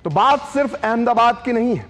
तो बात सिर्फ अहमदाबाद की नहीं है,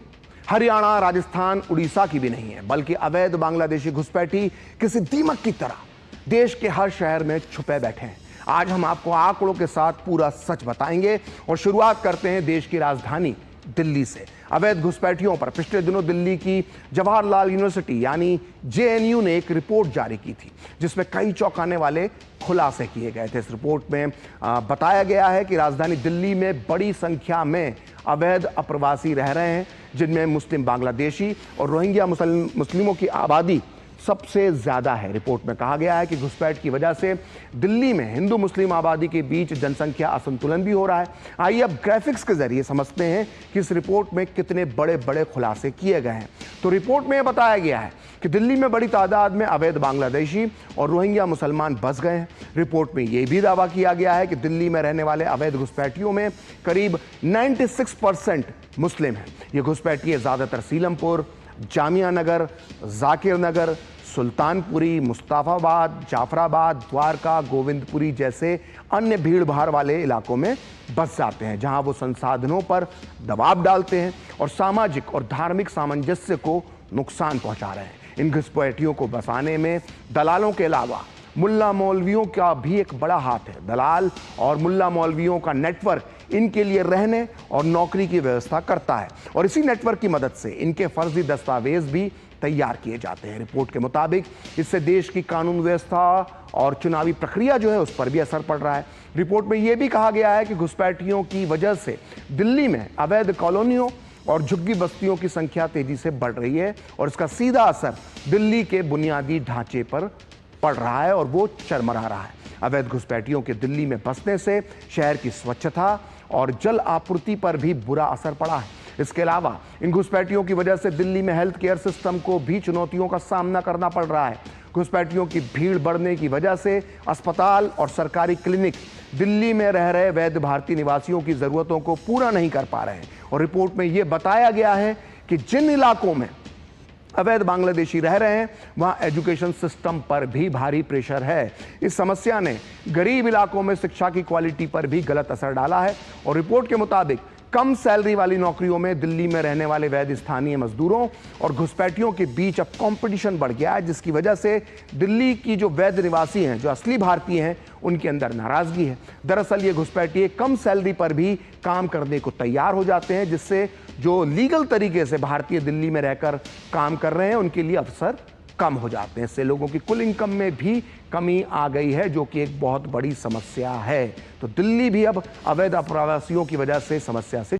हरियाणा, राजस्थान, उड़ीसा की भी नहीं है, बल्कि अवैध बांग्लादेशी घुसपैठी किसी दीमक की तरह देश के हर शहर में छुपे बैठे हैं। आज हम आपको आंकड़ों के साथ पूरा सच बताएंगे और शुरुआत करते हैं देश की राजधानी दिल्ली से। अवैध घुसपैठियों पर पिछले दिनों दिल्ली की जवाहरलाल यूनिवर्सिटी यानी जेएनयू ने एक रिपोर्ट जारी की थी, जिसमें कई चौंकाने वाले खुलासे किए गए थे। इस रिपोर्ट में बताया गया है कि राजधानी दिल्ली में बड़ी संख्या में अवैध अप्रवासी रह रहे हैं, जिनमें मुस्लिम, बांग्लादेशी और रोहिंग्या मुस्लिमों की आबादी सबसे ज्यादा है। रिपोर्ट में कहा गया है कि घुसपैठ की वजह से दिल्ली में हिंदू मुस्लिम आबादी के बीच जनसंख्या असंतुलन भी हो रहा है। आइए अब ग्राफिक्स के जरिए समझते हैं कि इस रिपोर्ट में कितने बड़े बड़े खुलासे किए गए हैं। तो रिपोर्ट में यह बताया गया है कि दिल्ली में बड़ी तादाद में अवैध बांग्लादेशी और रोहिंग्या मुसलमान बस गए हैं। रिपोर्ट में यह भी दावा किया गया है कि दिल्ली में रहने वाले अवैध घुसपैठियों में करीब 96% मुस्लिम हैं। ये घुसपैठिए ज्यादातर सीलमपुर, जामिया नगर, जाकिर नगर, सुल्तानपुरी, मुस्तफाबाद, जाफराबाद, द्वारका, गोविंदपुरी जैसे अन्य भीड़ भाड़ वाले इलाकों में बस जाते हैं, जहां वो संसाधनों पर दबाव डालते हैं और सामाजिक और धार्मिक सामंजस्य को नुकसान पहुंचा रहे हैं। इन घुसपैठियों को बसाने में दलालों के अलावा मुल्ला मौलवियों का भी एक बड़ा हाथ है। दलाल और मुल्ला मौलवियों का नेटवर्क इनके लिए रहने और नौकरी की व्यवस्था करता है और इसी नेटवर्क की मदद से इनके फर्जी दस्तावेज भी तैयार किए जाते हैं। रिपोर्ट के मुताबिक इससे देश की कानून व्यवस्था और चुनावी प्रक्रिया जो है उस पर भी असर पड़ रहा है। रिपोर्ट में यह भी कहा गया है कि घुसपैठियों की वजह से दिल्ली में अवैध कॉलोनियों और झुग्गी बस्तियों की संख्या तेजी से बढ़ रही है और इसका सीधा असर दिल्ली के बुनियादी ढांचे पर पड़ रहा है और वो चरमरा रहा है। अवैध घुसपैठियों के दिल्ली में बसने से शहर की स्वच्छता और जल आपूर्ति पर भी बुरा असर पड़ा है। इसके अलावा इन घुसपैठियों की वजह से दिल्ली में हेल्थ केयर सिस्टम को भी चुनौतियों का सामना करना पड़ रहा है। घुसपैठियों की भीड़ बढ़ने की वजह से अस्पताल और सरकारी क्लिनिक दिल्ली में रह रहे वैध भारतीय निवासियों की जरूरतों को पूरा नहीं कर पा रहे हैं और रिपोर्ट में यह बताया गया है कि जिन इलाकों में अवैध बांग्लादेशी रह रहे हैं वहां एजुकेशन सिस्टम पर भी भारी प्रेशर है। इस समस्या ने गरीब इलाकों में शिक्षा की क्वालिटी पर भी गलत असर डाला है और रिपोर्ट के मुताबिक कम सैलरी वाली नौकरियों में दिल्ली में रहने वाले वैध स्थानीय मजदूरों और घुसपैठियों के बीच अब कंपटीशन बढ़ गया है, जिसकी वजह से दिल्ली की जो वैध निवासी हैं, जो असली भारतीय हैं, उनके अंदर नाराजगी है। दरअसल ये घुसपैठिए कम सैलरी पर भी काम करने को तैयार हो जाते हैं, जिससे जो लीगल तरीके से भारतीय दिल्ली में रहकर काम कर रहे हैं उनके लिए अवसर कम हो जाते हैं। इससे लोगों की कुल इनकम में भी कमी आ गई है, जो कि एक बहुत बड़ी समस्या है। तो दिल्ली भी अब अवैध अप्रवासियों की वजह से समस्या से